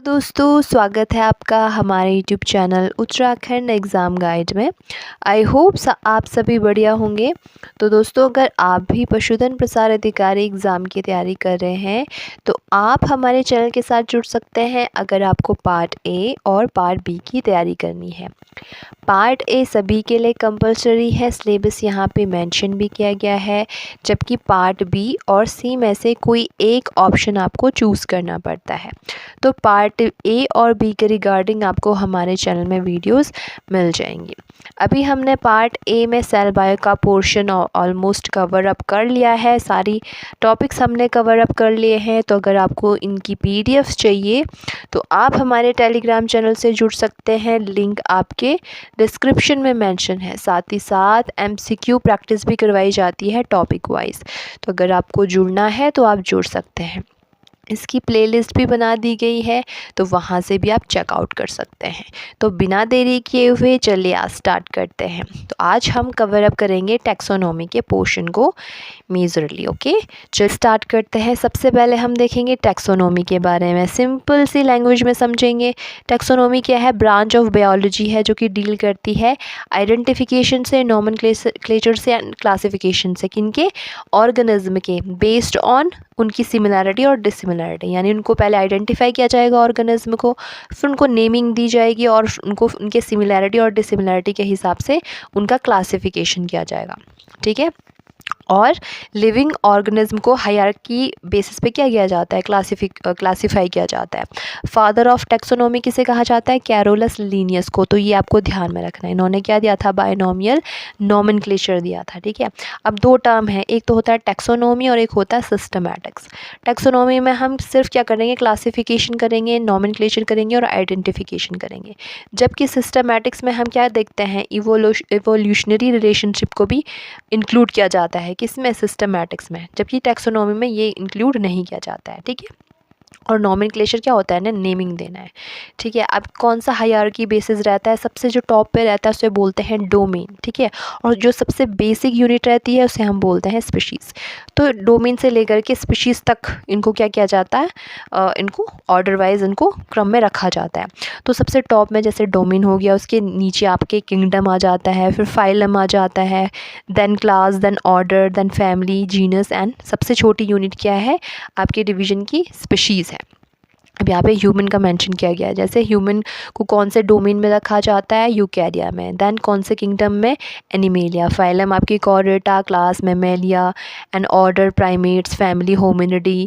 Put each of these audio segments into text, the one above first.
दोस्तों, स्वागत है आपका हमारे YouTube channel Uttarakhand exam guide में। आई होप आप सभी बढ़िया होंगे। तो दोस्तों, अगर आप भी पशुधन प्रसार अधिकारी एग्ज़ाम की तैयारी कर रहे हैं तो आप हमारे चैनल के साथ जुड़ सकते हैं अगर आपको पार्ट ए और पार्ट बी की तैयारी करनी है। पार्ट ए सभी के लिए कंपलसरी है, सिलेबस यहाँ पे मेंशन भी किया गया है, जबकि पार्ट बी और सी में से कोई एक ऑप्शन आपको चूज़ करना पड़ता है। तो पार्ट ए और बी के रिगार्डिंग आपको हमारे चैनल में वीडियोस मिल जाएंगी। अभी हमने पार्ट ए में सेल बायो का पोर्शन ऑलमोस्ट कवर अप कर लिया है, सारी टॉपिक्स हमने कवर अप कर लिए हैं। तो अगर आपको इनकी पीडीएफ्स चाहिए तो आप हमारे टेलीग्राम चैनल से जुड़ सकते हैं, लिंक आपके डिस्क्रिप्शन में मेंशन है। साथ ही साथ एमसीक्यू प्रैक्टिस भी करवाई जाती है टॉपिक वाइज। तो अगर आपको जुड़ना है तो आप जुड़ सकते हैं। इसकी प्लेलिस्ट भी बना दी गई है, तो वहाँ से भी आप चेकआउट कर सकते हैं। तो बिना देरी किए हुए चलिए आज स्टार्ट करते हैं। तो आज हम कवर अप करेंगे टैक्सोनॉमी के पोर्शन को मेजरली। ओके, चल स्टार्ट करते हैं। सबसे पहले हम देखेंगे टैक्सोनॉमी के बारे में, सिंपल सी लैंग्वेज में समझेंगे। टैक्सोनॉमी क्या है? ब्रांच ऑफ बायोलॉजी है जो कि डील करती है आइडेंटिफिकेशन से, नॉमेनक्लेचर से एंड क्लासिफिकेशन से। किनके? ऑर्गेनिज्म के, बेस्ड ऑन उनकी सिमिलैरिटी और डिसिमिलैरिटी। यानी उनको पहले आइडेंटिफाई किया जाएगा ऑर्गेनिज्म को, फिर उनको नेमिंग दी जाएगी और उनको उनके सिमिलैरिटी और डिसिमिलैरिटी के हिसाब से उनका क्लासिफिकेशन किया जाएगा। ठीक है। और लिविंग ऑर्गेनिज्म को हायरार्की बेसिस पे क्या किया जाता है? क्लासिफाई किया जाता है। फादर ऑफ टैक्सोनॉमी किसे कहा जाता है? कैरोलस लिनियस को। तो ये आपको ध्यान में रखना है। इन्होंने क्या दिया था? बायनोमियल नॉमेनक्लेचर दिया था। ठीक है। अब दो टर्म है, एक तो होता है टैक्सोनॉमी और एक होता है सिस्टमैटिक्स। टैक्सोनॉमी में हम सिर्फ क्या करेंगे? क्लासिफिकेशन करेंगे, नॉमेनक्लेचर करेंगे और आइडेंटिफिकेशन करेंगे। जबकि सिस्टमैटिक्स में हम क्या देखते हैं? इवोल्यूशनरी रिलेशनशिप को भी इंक्लूड किया जाता है। किसमें? सिस्टमैटिक्स में। जबकि टैक्सोनॉमी में ये इंक्लूड नहीं किया जाता है। ठीक है। और नॉमेनक्लेचर क्या होता है ना? नेमिंग देना है। ठीक है। अब कौन सा हायरार्की बेसिस रहता है? सबसे जो टॉप पे रहता है उसे बोलते हैं डोमेन। ठीक है। और जो सबसे बेसिक यूनिट रहती है उसे हम बोलते हैं स्पीशीज़। तो डोमेन से लेकर के स्पीशीज़ तक इनको क्या किया जाता है? इनको ऑर्डर वाइज इनको क्रम में रखा जाता है। तो सबसे टॉप में जैसे डोमेन हो गया, उसके नीचे आपके किंगडम आ जाता है, फिर फाइलम आ जाता है, then class, then order, then family, genus and सबसे छोटी यूनिट क्या है आपके डिवीजन की? स्पीशीज़ है। अब यहाँ पे ह्यूमन का मेंशन किया गया है। जैसे ह्यूमन को कौन से डोमेन में रखा जाता है? यूकैरिया में। देन कौन से किंगडम में? एनिमेलिया। फाइलम आपकी Chordata, class Mammalia and order primates, family Hominidae,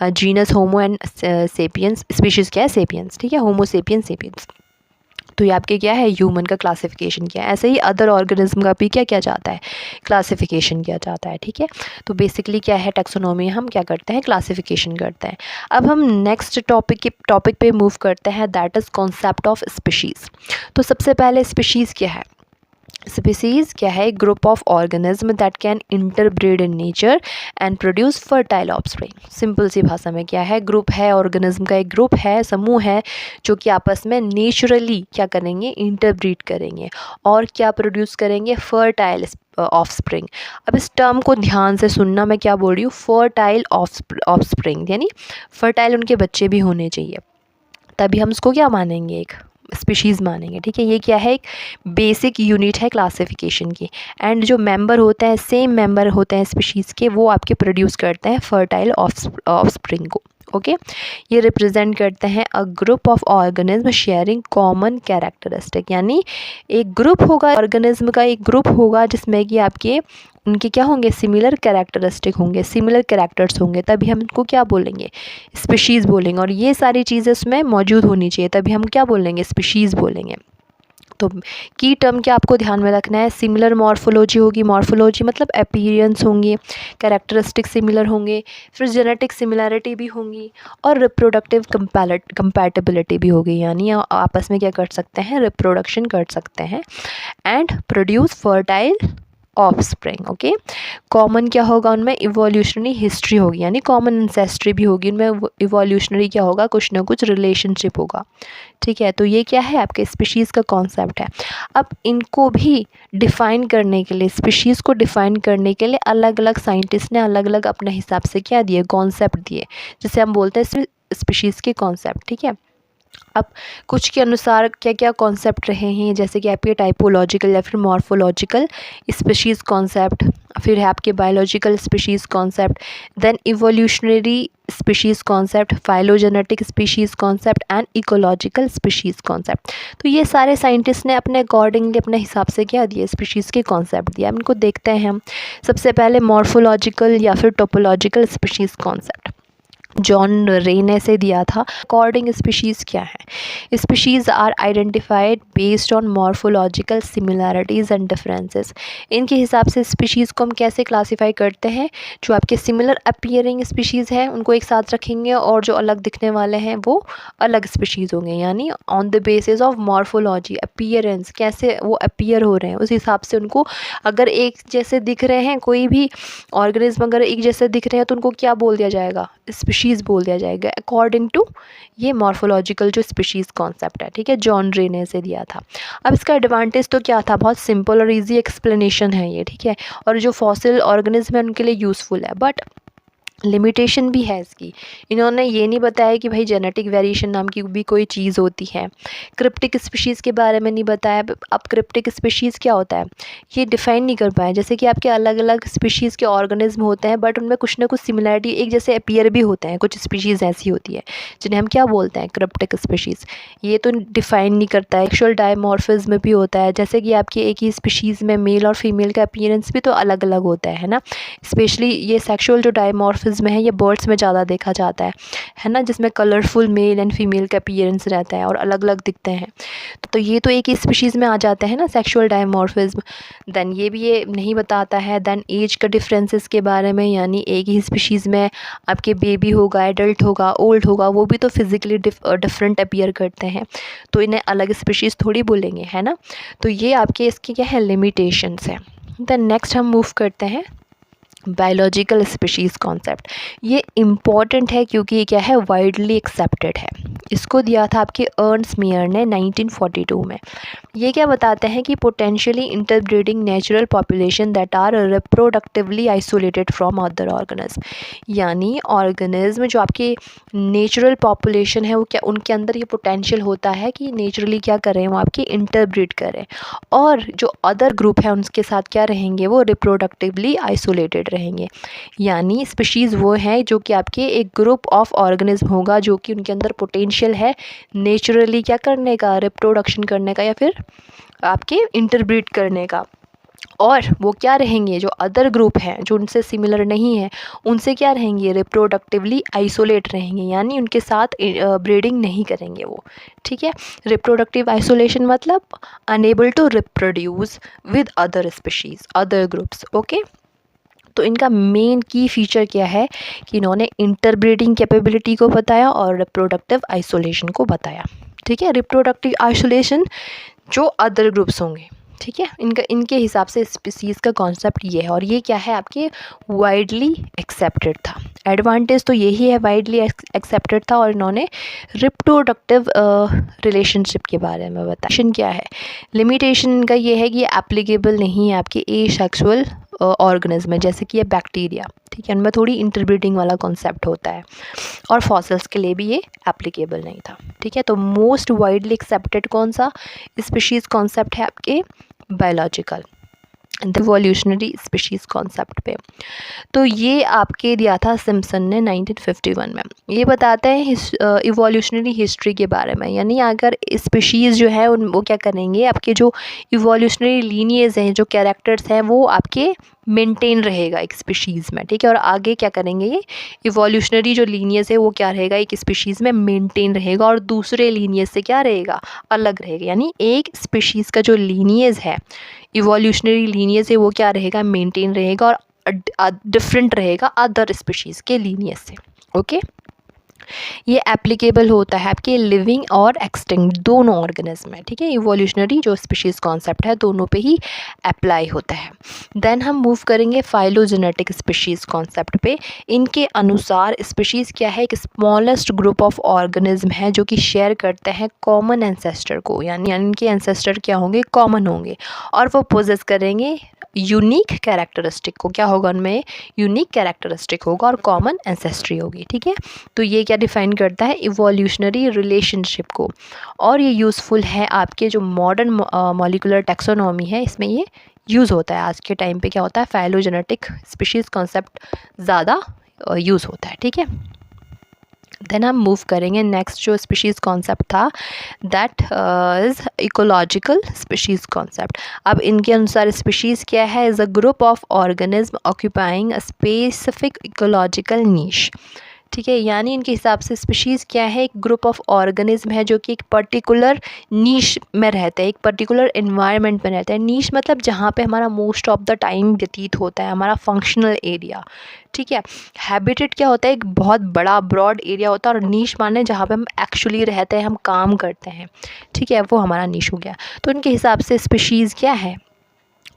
genus homo and sapiens. Species क्या है? सेपियंस। ठीक है। होमो सेपियंस, सेपियंस। तो ये आपके क्या है? ह्यूमन का क्लासिफिकेशन किया है। ऐसे ही अदर ऑर्गेनिज्म का भी क्या किया जाता है? क्लासिफिकेशन किया जाता है। ठीक है। तो बेसिकली क्या है? टैक्सोनॉमी हम क्या करते हैं? क्लासिफिकेशन करते हैं। अब हम नेक्स्ट टॉपिक पे मूव करते हैं, that is concept of species. तो सबसे पहले स्पीशीज़ क्या है? स्पीसीज क्या है? Group of organism that can interbreed in nature and produce fertile offspring. Simple सी भाषा में क्या है? ग्रुप है, ऑर्गेनिज्म का एक ग्रुप है, समूह है, जो कि आपस में नेचुरली क्या करेंगे? इंटरब्रीड करेंगे और क्या प्रोड्यूस करेंगे? Fertile offspring. अब इस टर्म को ध्यान से सुनना, मैं क्या बोल रही हूँ? फर्टाइल ऑफस्प्रिंग, यानी फर्टाइल उनके बच्चे भी होने चाहिए, तभी हम उसको क्या मानेंगे? एक स्पीशीज़ मानेंगे। ठीक है। ये क्या है? एक बेसिक यूनिट है क्लासिफिकेशन की। एंड जो मेंबर होते हैं, सेम मेंबर होते हैं स्पीशीज़ के, वो आपके प्रोड्यूस करते हैं फर्टाइल ऑफस्प्रिंग को। ओके। ये रिप्रेजेंट करते हैं अ group of organism sharing common characteristic. यानी एक ग्रुप होगा, ऑर्गेनिज्म का एक ग्रुप होगा जिसमें कि आपके उनके क्या होंगे? सिमिलर कैरेक्टरिस्टिक होंगे, सिमिलर कैरेक्टर्स होंगे, तभी हम इनको क्या बोलेंगे? स्पीशीज़ बोलेंगे। और ये सारी चीज़ें उसमें मौजूद होनी चाहिए, तभी हम क्या बोलेंगे? स्पीशीज़ बोलेंगे। तो की टर्म क्या आपको ध्यान में रखना है? सिमिलर मॉर्फोलॉजी होगी। मॉर्फोलॉजी मतलब अपीयरेंस होंगे, कैरेक्टरिस्टिक सिमिलर होंगे, फिर जेनेटिक सिमिलैरिटी भी होंगी और रिप्रोडक्टिव कंपैटिबिलिटी भी होगी। यानी आपस में क्या कर सकते हैं? रिप्रोडक्शन कर सकते हैं and produce fertile offspring. Okay. Common क्या होगा उनमें? इवोल्यूशनरी हिस्ट्री होगी, यानी कॉमन एंसेस्ट्री भी होगी उनमें। इवोल्यूशनरी क्या होगा? कुछ ना कुछ रिलेशनशिप होगा। ठीक है। तो ये क्या है? आपके स्पीशीज़ का कॉन्सेप्ट है। अब इनको भी डिफ़ाइन करने के लिए, स्पीशीज़ को डिफ़ाइन करने के लिए अलग अलग साइंटिस्ट ने अलग अलग अपने हिसाब से क्या दिए? कॉन्सेप्ट दिए, जिसे हम बोलते हैं स्पीशीज़ के कॉन्सेप्ट। ठीक है। अब कुछ के अनुसार क्या क्या कॉन्सेप्ट रहे हैं, जैसे कि आपके टाइपोलॉजिकल या फिर मॉर्फोलॉजिकल स्पीशीज़ कॉन्सेप्ट, फिर है आपके biological species concept, then evolutionary species concept, phylogenetic species concept and ecological species concept. तो ये सारे साइंटिस्ट ने अपने अकॉर्डिंगली अपने हिसाब से क्या दिया, स्पीशीज़ के कॉन्सेप्ट दिया। इनको देखते हैं हम। सबसे पहले मॉर्फोलॉजिकल या फिर टोपोलॉजिकल स्पीशीज़ कॉन्सेप्ट जॉन रे ने से दिया था। अकॉर्डिंग स्पीशीज़ क्या है, species are identified based on morphological similarities and differences. इनके हिसाब से स्पीशीज़ को हम कैसे क्लासीफाई करते हैं, जो आपके सिमिलर अपीयरिंग स्पीशीज़ हैं उनको एक साथ रखेंगे और जो अलग दिखने वाले हैं वो अलग स्पीशीज़ होंगे, यानी on the basis of morphology, appearance, कैसे वो अपीयर हो रहे हैं उस हिसाब से उनको, अगर एक जैसे दिख रहे हैं कोई भी ऑर्गेनिज्म अगर एक जैसे दिख रहे हैं तो उनको क्या बोल दिया जाएगा, स्पीशीज़ बोल दिया जाएगा, अकॉर्डिंग टू ये मॉर्फोलॉजिकल जो स्पीशीज़ कॉन्सेप्ट है। ठीक है, जॉन रे ने से दिया था। अब इसका एडवांटेज तो क्या था, बहुत सिंपल और इजी एक्सप्लेनेशन है ये। ठीक है, और जो फॉसिल ऑर्गेनिज्म है उनके लिए यूज़फुल है, बट लिमिटेशन भी है इसकी। इन्होंने ये नहीं बताया कि भाई जेनेटिक वेरिएशन नाम की भी कोई चीज़ होती है। क्रिप्टिक स्पीशीज़ के बारे में नहीं बताया। अब क्रिप्टिक स्पीशीज़ क्या होता है ये डिफ़ाइन नहीं कर पाए। जैसे कि आपके अलग अलग स्पीशीज़ के ऑर्गेनिज्म होते हैं, बट उनमें कुछ ना कुछ सिमिलरिटी एक जैसे अपीयर भी होते हैं। कुछ स्पीशीज़ ऐसी होती है जिन्हें हम क्या बोलते हैं, क्रिप्टिक स्पीशीज़। ये तो डिफ़ाइन नहीं करता है। सेक्सुअल डायमॉर्फिज्म भी होता है, जैसे कि आपकी एक ही स्पीशीज़ में मेल और फीमेल का अपीयरेंस भी तो अलग अलग होता है ना। स्पेशली ये सेक्सुअल जो डायमॉर्फिज्म में है ये बर्ड्स में ज़्यादा देखा जाता है ना, जिसमें कलरफुल मेल एंड फीमेल का अपीयरेंस रहता है और अलग अलग दिखते हैं। तो ये तो एक ही स्पीशीज़ में आ जाते हैं ना, सेक्सुअल डायमॉर्फिज्म। देन ये भी ये नहीं बताता है। देन एज का डिफरेंसेस के बारे में, यानी एक ही स्पीशीज़ में आपके बेबी होगा, एडल्ट होगा, ओल्ड होगा, वो भी तो फिज़िकली डिफरेंट अपीयर करते हैं, तो इन्हें अलग स्पीशीज़ थोड़ी बोलेंगे, है ना। तो ये आपके इसके क्या है, लिमिटेशंस है। देन नेक्स्ट हम मूव करते हैं बायोलॉजिकल स्पीशीज़ कॉन्सेप्ट। ये इम्पॉर्टेंट है क्योंकि ये क्या है, वाइडली एक्सेप्टेड है। इसको दिया था आपके अर्नस्ट मेयर ने 1942 में। ये क्या बताते हैं कि potentially interbreeding natural population that are reproductively isolated from other organism, यानी ऑर्गेनिज्म जो आपके नेचुरल पॉपुलेशन है वो क्या, उनके अंदर ये पोटेंशियल होता है कि नेचुरली क्या करें, वो आपकी इंटरब्रीड करें, और जो अदर ग्रुप है उनके साथ क्या रहेंगे, वो रिप्रोडक्टिवली आइसोलेटेड रहेंगे। यानी स्पीशीज़ वो हैं जो कि आपके एक ग्रुप ऑफ ऑर्गेनिज्म होगा जो कि उनके अंदर पोटेंशियल है नेचुरली क्या करने का, रिप्रोडक्शन करने का या फिर आपके इंटरब्रीड करने का। और वो क्या रहेंगे, जो अदर ग्रुप हैं जो उनसे सिमिलर नहीं है उनसे क्या रहेंगे, रिप्रोडक्टिवली आइसोलेट रहेंगे, यानी उनके साथ ब्रीडिंग नहीं करेंगे वो। ठीक है, रिप्रोडक्टिव आइसोलेशन मतलब unable to reproduce with other species, other groups. Okay, तो इनका मेन की फीचर क्या है कि इन्होंने इंटरब्रीडिंग कैपेबिलिटी को बताया और रिप्रोडक्टिव आइसोलेशन को बताया। ठीक है, रिप्रोडक्टिव आइसोलेशन जो अदर ग्रुप्स होंगे, ठीक है, इनके हिसाब से स्पीसीज़ का कॉन्सेप्ट ये है, और ये क्या है आपके वाइडली एक्सेप्टेड था। एडवांटेज तो यही है, वाइडली एक्सेप्टेड था, और इन्होंने रिप्रोडक्टिव रिलेशनशिप के बारे में बताया। क्या है लिमिटेशन इनका ये है कि ये एप्लीकेबल नहीं है आपके एसेक्सुअल ऑर्गेनिज्म में, जैसे कि ये बैक्टीरिया। ठीक है, उनमें थोड़ी इंटरब्रीडिंग वाला कॉन्सेप्ट होता है, और फॉसिल्स के लिए भी ये एप्लीकेबल नहीं था। ठीक है, तो मोस्ट वाइडली एक्सेप्टेड कौन सा स्पीशीज़ कॉन्सेप्ट है आपके, बायोलॉजिकल इवोल्यूशनरी स्पीशीज़ कॉन्सेप्ट पे। तो ये आपके दिया था सिम्पसन ने 1951 में। ये बताते हैं इवोल्यूशनरी हिस्ट्री के बारे में, यानी अगर स्पीशीज़ जो है उन वो क्या करेंगे, आपके जो इवोल्यूशनरी लीनिएज हैं, जो कैरेक्टर्स हैं, वो आपके मेंटेन रहेगा एक स्पीशीज़ में। ठीक है, और आगे क्या करेंगे, ये इवोल्यूशनरी जो लीनिएज है वो क्या रहेगा, एक स्पीशीज़ में मेंटेन रहेगा और दूसरे लीनिएज से क्या रहेगा, अलग रहेगा। यानी एक स्पीशीज़ का जो लीनिएज है, इवोल्यूशनरी लीनिएज है, वो क्या रहेगा, मेंटेन रहेगा और डिफरेंट रहेगा अदर स्पीशीज़ के लीनिएज से। ओके, ये एप्लीकेबल होता है आपके लिविंग और एक्सटिंक्ट दोनों ऑर्गेनिज्म में। ठीक है, इवोल्यूशनरी जो स्पीशीज़ कॉन्सेप्ट है दोनों पे ही अप्लाई होता है। देन हम मूव करेंगे फाइलोजेनेटिक स्पीशीज़ कॉन्सेप्ट पे। इनके अनुसार स्पीशीज़ क्या है, एक स्मॉलेस्ट ग्रुप ऑफ ऑर्गेनिज्म है जो कि शेयर करते हैं कॉमन एंसेस्टर को, यानी इनके एंसेस्टर क्या होंगे, कॉमन होंगे, और वो पोजेस करेंगे यूनिक कैरेक्टरिस्टिक को, क्या होगा उनमें, यूनिक कैरेक्टरिस्टिक होगा और कॉमन एंसेस्ट्री होगी, ठीक है। तो ये क्या डिफाइन करता है, इवोल्यूशनरी रिलेशनशिप को, और ये यूज़फुल है आपके जो मॉडर्न मॉलिक्यूलर टैक्सोनॉमी है, इसमें ये यूज़ होता है। आज के टाइम पे क्या होता है, फाइलोजेनेटिक स्पीशीज़ कॉन्सेप्ट ज़्यादा यूज़ होता है, ठीक है। देन हम मूव करेंगे नेक्स्ट जो स्पीशीज़ कॉन्सेप्ट था, that is ecological species concept. अब इनके अनुसार स्पीशीज़ क्या है, is a group of organism occupying a specific ecological niche, ठीक है। यानी इनके हिसाब से स्पीशीज़ क्या है, एक ग्रुप ऑफ ऑर्गेनिज्म है जो कि एक पर्टिकुलर नीश में रहते हैं, एक पर्टिकुलर एनवायरनमेंट में रहते हैं। नीश मतलब जहाँ पे हमारा मोस्ट ऑफ द टाइम व्यतीत होता है, हमारा फंक्शनल एरिया, ठीक है। हैबिटेट क्या होता है, एक बहुत बड़ा ब्रॉड एरिया होता है, और नीश माने जहाँ पे हम एक्चुअली रहते हैं, हम काम करते हैं, ठीक है, वो हमारा नीश हो गया। तो इनके हिसाब से स्पीशीज़ क्या है,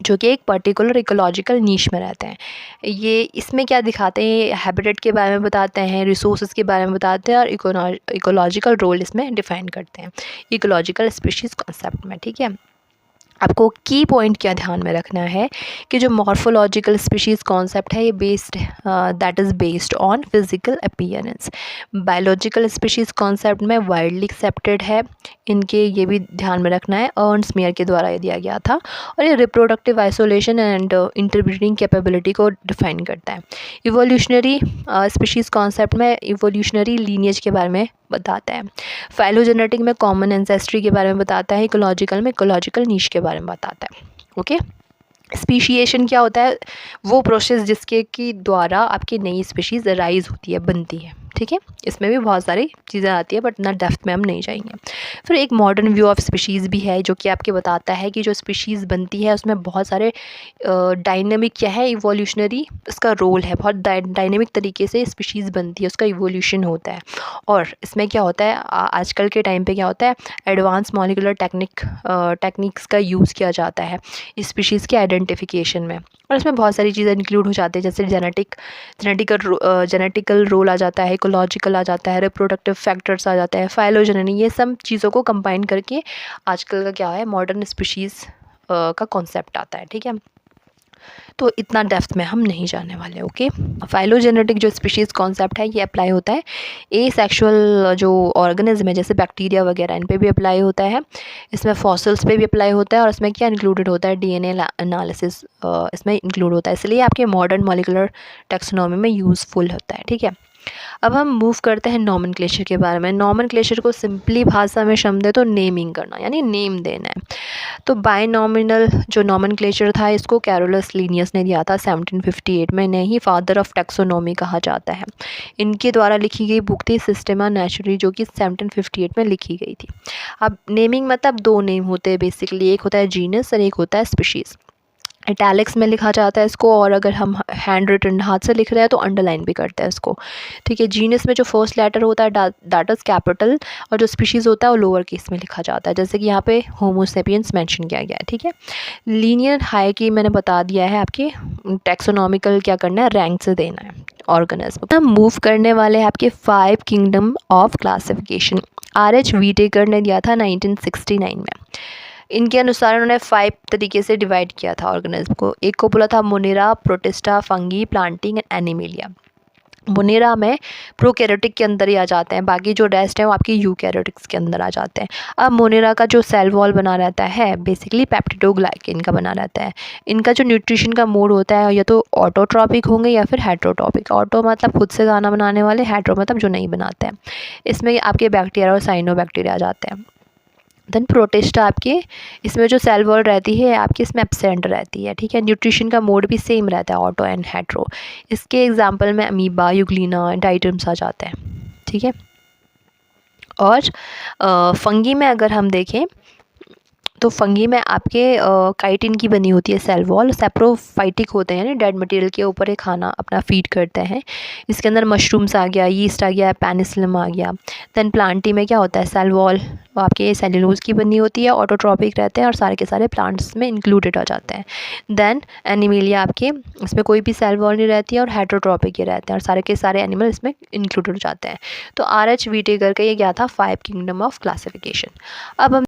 जो कि एक पर्टिकुलर इकोलॉजिकल नीश में रहते हैं। ये इसमें क्या दिखाते हैं, हैबिटेट के बारे में बताते हैं, रिसोर्सेज के बारे में बताते हैं, और इकोलॉजिकल रोल इसमें डिफाइन करते हैं इकोलॉजिकल स्पीशीज़ कॉन्सेप्ट में, ठीक है। आपको की पॉइंट क्या ध्यान में रखना है कि जो मॉर्फोलॉजिकल स्पीशीज़ कॉन्सेप्ट है, ये based that is based on physical appearance. Biological species concept में वाइडली एक्सेप्टेड है, इनके ये भी ध्यान में रखना है, अर्न्स्ट मेयर के द्वारा ये दिया गया था, और ये reproductive isolation and interbreeding capability को डिफाइन करता है। इवोल्यूशनरी स्पीशीज़ कॉन्सेप्ट में इवोल्यूशनरी लीनिएज के बारे में बताता है। फाइलोजेनेटिक में कॉमन एंसेस्ट्री के बारे में बताता है। इकोलॉजिकल में इकोलॉजिकल नीश के बारे में बताता है, ओके। स्पीशिएशन क्या होता है, वो प्रोसेस जिसके की द्वारा आपकी नई स्पीशीज़ राइज होती है, बनती है, ठीक है। इसमें भी बहुत सारी चीज़ें आती है, बट ना डेप्थ में हम नहीं जाएंगे। फिर एक मॉडर्न व्यू ऑफ स्पीशीज़ भी है, जो कि आपके बताता है कि जो स्पीशीज़ बनती है उसमें बहुत सारे डायनेमिक क्या है, इवोल्यूशनरी इसका रोल है, बहुत डायनेमिक तरीके से स्पीशीज़ बनती है, उसका इवोल्यूशन होता है। और इसमें क्या होता है, आजकल के टाइम पे क्या होता है, एडवांस मॉलिक्यूलर टेक्निक्स का यूज़ किया जाता है स्पीशीज़ के आइडेंटिफिकेशन में, और इसमें बहुत सारी चीज़ें इंक्लूड हो जाती है, जैसे जेनेटिकल रोल आ जाता है, इकोलॉजिकल आ जाता है, रिप्रोडक्टिव फैक्टर्स आ जाते हैं, फाइलोजेनेटिक, ये सब चीज़ों को कंबाइन करके आजकल का क्या है, मॉडर्न स्पीशीज़ का कॉन्सेप्ट आता है, ठीक है। तो इतना डेप्थ में हम नहीं जाने वाले, ओके। फाइलोजेनेटिक जो स्पीशीज़ कॉन्सेप्ट है, ये अप्लाई होता है ए सेक्शुअल जो ऑर्गेनिज्म है, जैसे बैक्टीरिया वगैरह, इन पे भी अप्लाई होता है। इसमें फॉसिल्स पे भी अप्लाई होता है, और इसमें क्या इंक्लूडेड होता है, डीएनए एनालिसिस इसमें इंक्लूड होता है, इसलिए आपके मॉडर्न मॉलिक्यूलर टैक्सोनॉमी में यूज़फुल होता है, ठीक है। अब हम मूव करते हैं नॉमेनक्लेचर के बारे में। नॉमेनक्लेचर को सिंपली भाषा में समझे तो नेमिंग करना, यानी नेम देना है। तो बायनॉमिनल जो नॉमेनक्लेचर था, इसको कैरोलस लीनियस ने दिया था 1758 में, इन्हें ही फादर ऑफ टैक्सोनॉमी कहा जाता है। इनके द्वारा लिखी गई बुक थी सिस्टेमा नेचुरली, जो कि 1758 में लिखी गई थी। अब नेमिंग मतलब दो नेम होते हैं बेसिकली, एक होता है जीनस और एक होता है स्पीशीज़। इटैलिक्स में लिखा जाता है इसको, और अगर हम हैंड रिटन हाथ से लिख रहे हैं तो अंडरलाइन भी करते हैं इसको, ठीक है। जीनस में जो फर्स्ट लेटर होता है दैट इज़ कैपिटल, और जो स्पीशीज़ होता है वो लोअर केस में लिखा जाता है, जैसे कि यहाँ पे होमो सेपियंस मेंशन किया गया है, ठीक है। लीनियर हायरार्की मैंने बता दिया है, आपके टैक्सोनॉमिकल क्या करना है, रैंक से देना है ऑर्गेनिज्म। हम मूव करने वाले हैं आपके 5 किंगडम ऑफ क्लासिफिकेशन। R.H. व्हीटेकर ने दिया था 1969 में। इनके अनुसार उन्होंने 5 तरीके से डिवाइड किया था ऑर्गेनिज्म को। एक को बोला था Monera, protista, fungi, planting and animalia. Monera में प्रोकैरियोटिक के अंदर ही आ जाते हैं, बाकी जो रेस्ट है वो आपकी यूकैरियोटिक्स के अंदर आ जाते हैं। अब मोनेरा का जो सेल वॉल बना रहता है बेसिकली पेप्टिडोग्लाइकेन का बना रहता है। इनका जो न्यूट्रिशन का मोड होता है या तो ऑटोट्रॉपिक होंगे या फिर हेट्रोट्रॉपिक। ऑटो मतलब खुद से खाना बनाने वाले, हेट्रो मतलब जो नहीं बनाते हैं। इसमें आपके बैक्टीरिया और साइनोबैक्टीरिया आ जाते हैं। देन प्रोटिस्टा आपके इसमें जो सेल वॉल रहती है आपकी इसमें एब्सेंट रहती है, ठीक है। न्यूट्रिशन का मोड भी सेम रहता है, ऑटो एंड हेट्रो। इसके एग्जांपल में अमीबा, यूग्लिना, डाइटम्स आ जाते हैं, ठीक है। और फंगी में अगर हम देखें तो फंगी में आपके काइटिन की बनी होती है सेल वॉल, सैप्रोफाइटिक होते हैं, यानी डेड मटेरियल के ऊपर ये खाना अपना फीड करते हैं। इसके अंदर मशरूम्स आ गया, यीस्ट आ गया, पेनिसिलियम आ गया। देन प्लांटी में क्या होता है, सेल वॉल आपके सेल्यूलोज की बनी होती है, ऑटोट्रॉपिक रहते हैं और सारे के सारे प्लांट्स में इंक्लूडेड आ जाते हैं। देन एनिमेलिया आपके इसमें कोई भी सेल वॉल नहीं रहती है और हेट्रोट्रॉपिक ही रहते हैं और सारे के सारे एनिमल इसमें इंक्लूडेड हो जाते हैं। तो R.H. व्हीटेकर का ये क्या था, 5 किंगडम ऑफ क्लासिफिकेशन। अब हम